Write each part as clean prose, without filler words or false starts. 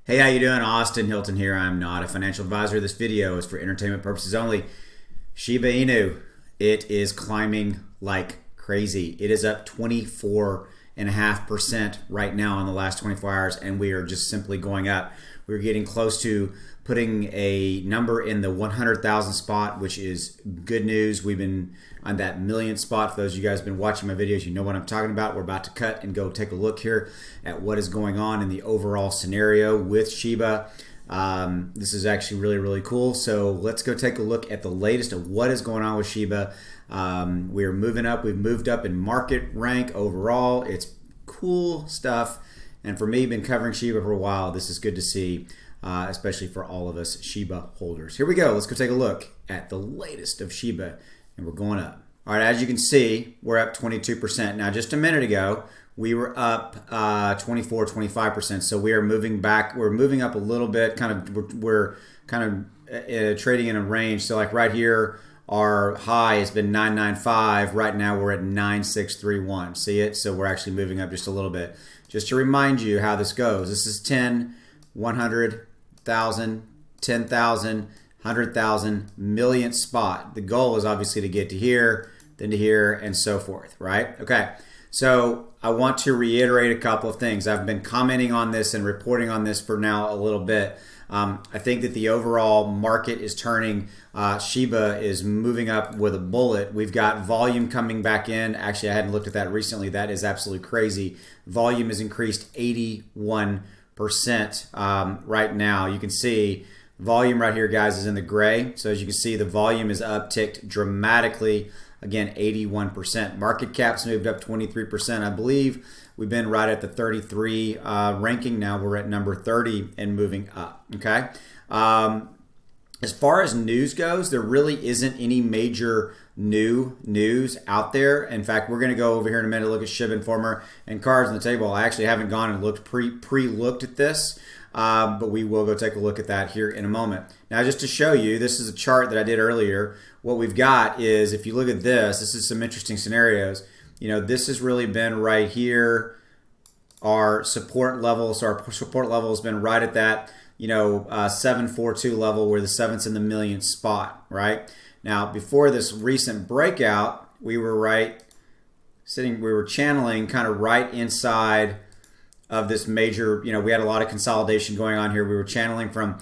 Hey, how you doing? Austin Hilton here. I'm not a financial advisor. This video is for entertainment purposes only. Shiba Inu, it is climbing like crazy. It is up 24.5% right now in the last 24 hours, and we are just simply going up. We're getting close to putting a number in the 100,000 spot, which is good news. We've been on that million spot. For those of you guys who've been watching my videos, you know what I'm talking about. We're about to cut and go take a look here at what is going on in the overall scenario with Shiba. This is actually really, really cool. So let's go take a look at the latest of what is going on with Shiba. We are moving up. We've moved up in market rank overall. It's cool stuff. And for me, been covering Shiba for a while. This is good to see, especially for all of us Shiba holders. Here we go. Let's go take a look at the latest of Shiba, and we're going up. All right, as you can see, we're up 22%. Now, just a minute ago, we were up 25%. So we are moving back. We're moving up a little bit. We're kind of trading in a range. So like right here, our high has been 995. Right now, we're at 9631. See it? So we're actually moving up just a little bit. Just to remind you how this goes. This is 10, 100,000, 10,000, 100,000, millionth spot. The goal is obviously to get to here, then to here, and so forth, right? Okay, so I want to reiterate a couple of things. I've been commenting on this and reporting on this for now a little bit. I think that the overall market is turning. Shiba is moving up with a bullet. We've got volume coming back in. Actually, I hadn't looked at that recently. That is absolutely crazy. Volume has increased 81% right now. You can see volume right here, guys, is in the gray. So as you can see, the volume is upticked dramatically. Again, 81%. Market cap's moved up 23%. I believe we've been right at the 33 ranking. Now we're at number 30 and moving up. Okay. As far as news goes, there really isn't any major new news out there. In fact, we're going to go over here in a minute, look at Shib Informer and cards on the table. I actually haven't gone and looked pre-looked at this, but we will go take a look at that here in a moment. Now, just to show you, this is a chart that I did earlier. What we've got is, if you look at this, this is some interesting scenarios. You know, this has really been right here, our support level. So our support level has been right at that, 742 level, where the seventh's in the millionth spot, right? Now, before this recent breakout, we were channeling kind of right inside of this major, we had a lot of consolidation going on here. We were channeling from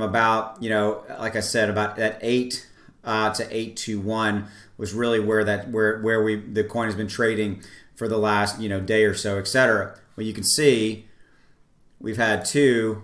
about, like I said, about that 8 to 821 was really where the coin has been trading for the last, day or so, etc. Well, you can see we've had two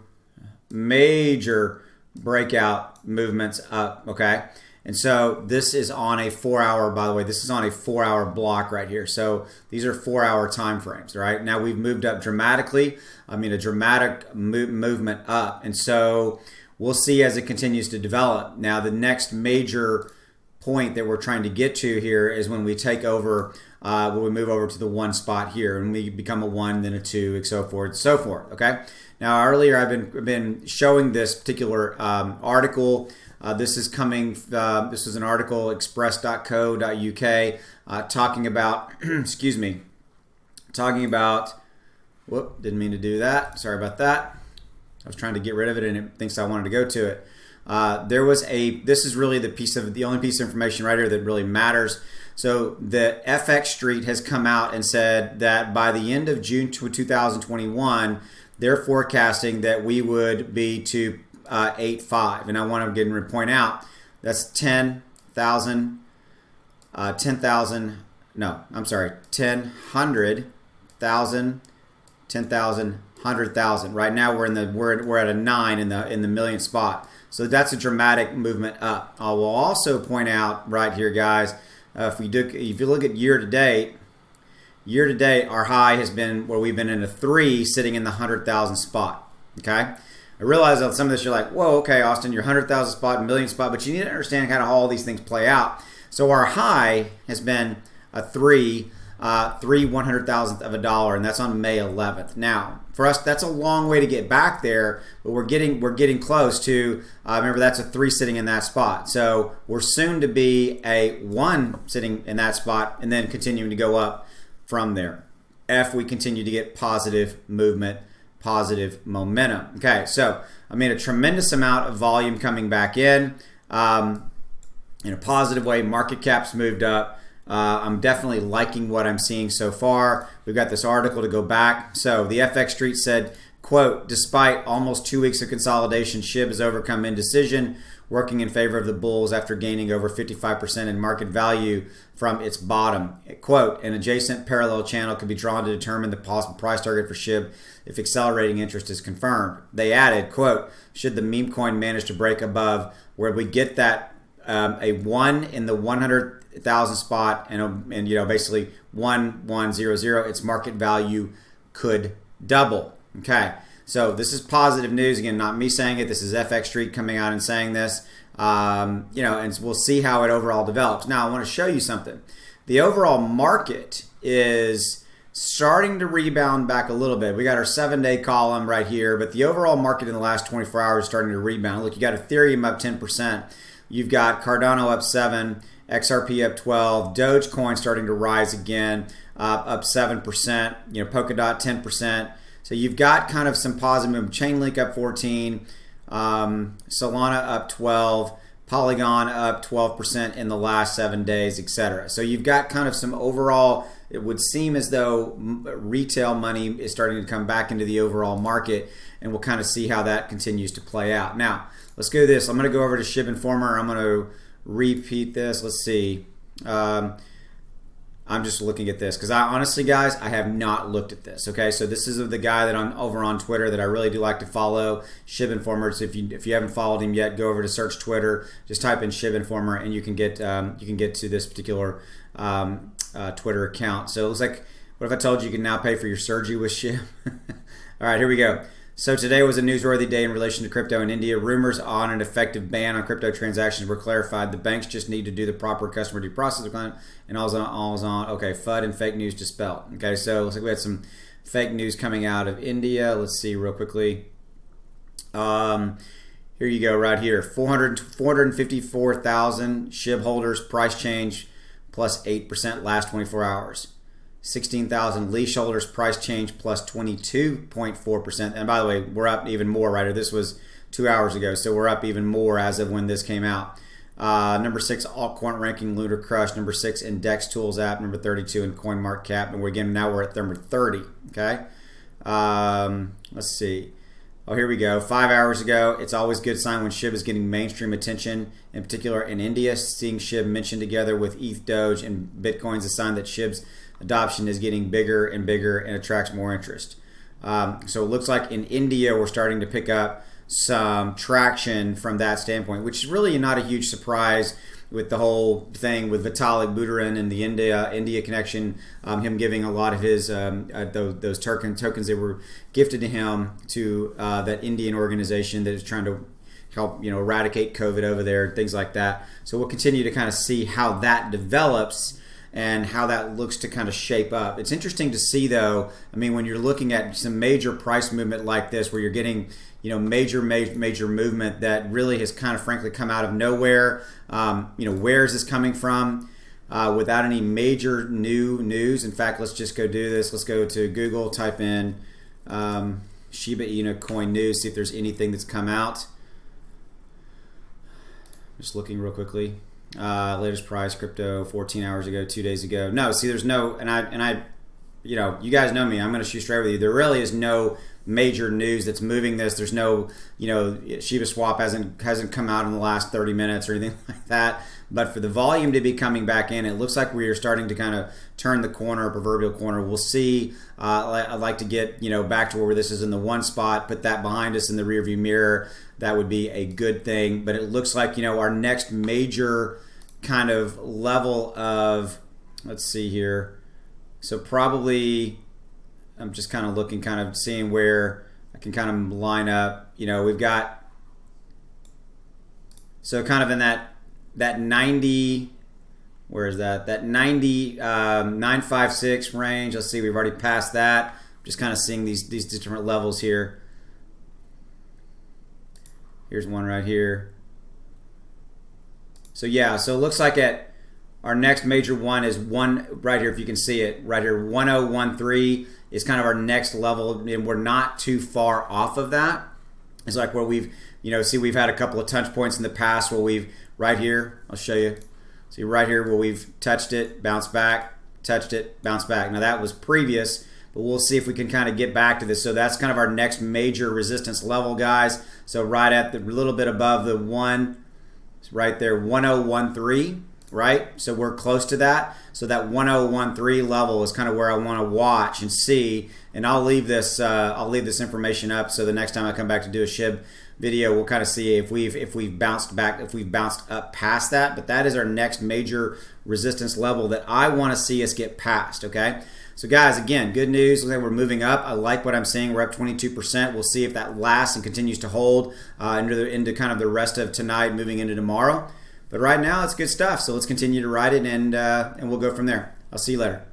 major breakout movements up, okay? And so this is on a 4-hour, by the way, this is on a 4-hour block right here. So these are 4-hour time frames, right? Now we've moved up dramatically. A dramatic movement up. And so we'll see as it continues to develop. Now the next major point that we're trying to get to here is when we take over, when we move over to the 1 spot here, and we become a 1, then a 2, and so forth, so forth, okay? Now earlier I've been showing this particular article. This is coming. This is an article, express.co.uk, talking about. Excuse me. Talking about. Whoop! Didn't mean to do that. Sorry about that. I was trying to get rid of it, and it thinks I wanted to go to it. There was a. This is really the only piece of information right here that really matters. So the FX Street has come out and said that by the end of June 2021, they're forecasting that we would be to 8.5, and I want to get and point out that's 10,000, 10,000. No, I'm sorry, 10,000, 100,000. Right now we're at a 9 in the millionth spot. So that's a dramatic movement up. I will also point out right here, guys, if you look at year to date, our high has been where we've been in a 3, sitting in the 100,000 spot. Okay. I realize that some of this you're like, whoa, okay, Austin, your 100,000 spot, million spot, but you need to understand kind of how all these things play out. So our high has been a 3 100,000th of a dollar, and that's on May 11th. Now, for us, that's a long way to get back there, but we're getting close to. Remember, that's a 3 sitting in that spot. So we're soon to be a 1 sitting in that spot, and then continuing to go up from there. If we continue to get positive movement positive momentum. Okay, so I mean a tremendous amount of volume coming back in a positive way. Market cap's moved up. I'm definitely liking what I'm seeing so far. We've got this article to go back. So the FX Street said, quote, despite almost 2 weeks of consolidation, Shib has overcome indecision, working in favor of the bulls after gaining over 55% in market value from its bottom. Quote, an adjacent parallel channel could be drawn to determine the possible price target for Shib if accelerating interest is confirmed. They added, quote, should the meme coin manage to break above where we get that a 1 in the 100,000 spot and basically 1100, its market value could double. Okay, so this is positive news. Again, not me saying it. This is FX Street coming out and saying this. And we'll see how it overall develops. Now, I want to show you something. The overall market is starting to rebound back a little bit. We got our 7-day column right here, but the overall market in the last 24 hours is starting to rebound. Look, you got Ethereum up 10%. You've got Cardano up 7%, XRP up 12%, Dogecoin starting to rise again, up 7%. Polkadot 10%. So you've got kind of some positive. Chainlink up 14%, Solana up 12%, Polygon up 12% in the last 7 days, etc. So you've got kind of some overall. It would seem as though retail money is starting to come back into the overall market, and we'll kind of see how that continues to play out. Now, let's go this. I'm going to go over to Shib Informer. I'm going to repeat this. Let's see. I'm just looking at this because honestly, guys, I have not looked at this. Okay, so this is the guy that I'm over on Twitter that I really do like to follow, Shib Informer. So if you haven't followed him yet, go over to search Twitter. Just type in Shib Informer, and you can get to this particular Twitter account. So it looks like, what if I told you can now pay for your surgery with Shib? All right, here we go. So today was a newsworthy day in relation to crypto in India. Rumors on an effective ban on crypto transactions were clarified. The banks just need to do the proper customer due process and all's on. Okay, FUD and fake news dispelled. Okay, so looks like we had some fake news coming out of India. Let's see real quickly. Here you go, right here. 454,000 Shib holders, price change plus 8% last 24 hours. 16,000 leash holders, price change plus 22.4%. And by the way, we're up even more, right? This was 2 hours ago, so we're up even more as of when this came out. Number 6, altcoin ranking, Lunar Crush. Number 6, Index Tools app. Number 32 in CoinMarketCap. And now we're at number 30. Okay. Let's see. Oh, here we go. 5 hours ago, it's always a good sign when Shib is getting mainstream attention, in particular in India. Seeing Shib mentioned together with ETH, Doge, and Bitcoin is a sign that Shib's adoption is getting bigger and bigger and attracts more interest. So it looks like in India we're starting to pick up some traction from that standpoint, which is really not a huge surprise with the whole thing with Vitalik Buterin and the India connection, him giving a lot of his those tokens that were gifted to him to that Indian organization that is trying to help eradicate COVID over there, things like that. So we'll continue to kind of see how that develops and how that looks to kind of shape up. It's interesting to see, though, I mean, when you're looking at some major price movement like this, where you're getting major movement that really has kind of frankly come out of nowhere. Where is this coming from? Without any major new news. In fact, let's just go do this. Let's go to Google, type in Shiba Inu coin news, see if there's anything that's come out. Just looking real quickly. Latest price, crypto, 14 hours ago, 2 days ago. No, see, there's no, and I, you guys know me. I'm going to shoot straight with you. There really is no major news that's moving this. There's no, Shiba Swap hasn't come out in the last 30 minutes or anything like that. But for the volume to be coming back in, it looks like we are starting to kind of turn the corner, proverbial corner. We'll see. I'd like to get back to where this is in the one spot, put that behind us in the rearview mirror. That would be a good thing. But it looks like our next major kind of level of, let's see here. So probably, I'm just kind of looking, kind of seeing where I can kind of line up. We've got, so kind of in that 90, where is that? That 90, 956 range. Let's see, we've already passed that. Just kind of seeing these different levels here. Here's one right here. So yeah, so it looks like our next major one is one right here, if you can see it right here, 1013 is kind of our next level, and we're not too far off of that. It's like where we've, see we've had a couple of touch points in the past where we've, right here, I'll show you. See right here where we've touched it, bounced back, touched it, bounced back. Now that was previous, but we'll see if we can kind of get back to this. So that's kind of our next major resistance level, guys. So right at the little bit above the one, it's right there, 1013, right? So we're close to that. So that 1013 level is kind of where I want to watch and see. And I'll leave this information up, so the next time I come back to do a Shib video, we'll kind of see if we've bounced back, if we've bounced up past that. But that is our next major resistance level that I want to see us get past. Okay. So guys, again, good news. Looks like we're moving up. I like what I'm seeing. We're up 22%. We'll see if that lasts and continues to hold into kind of the rest of tonight, moving into tomorrow. But right now, it's good stuff. So let's continue to ride it, and we'll go from there. I'll see you later.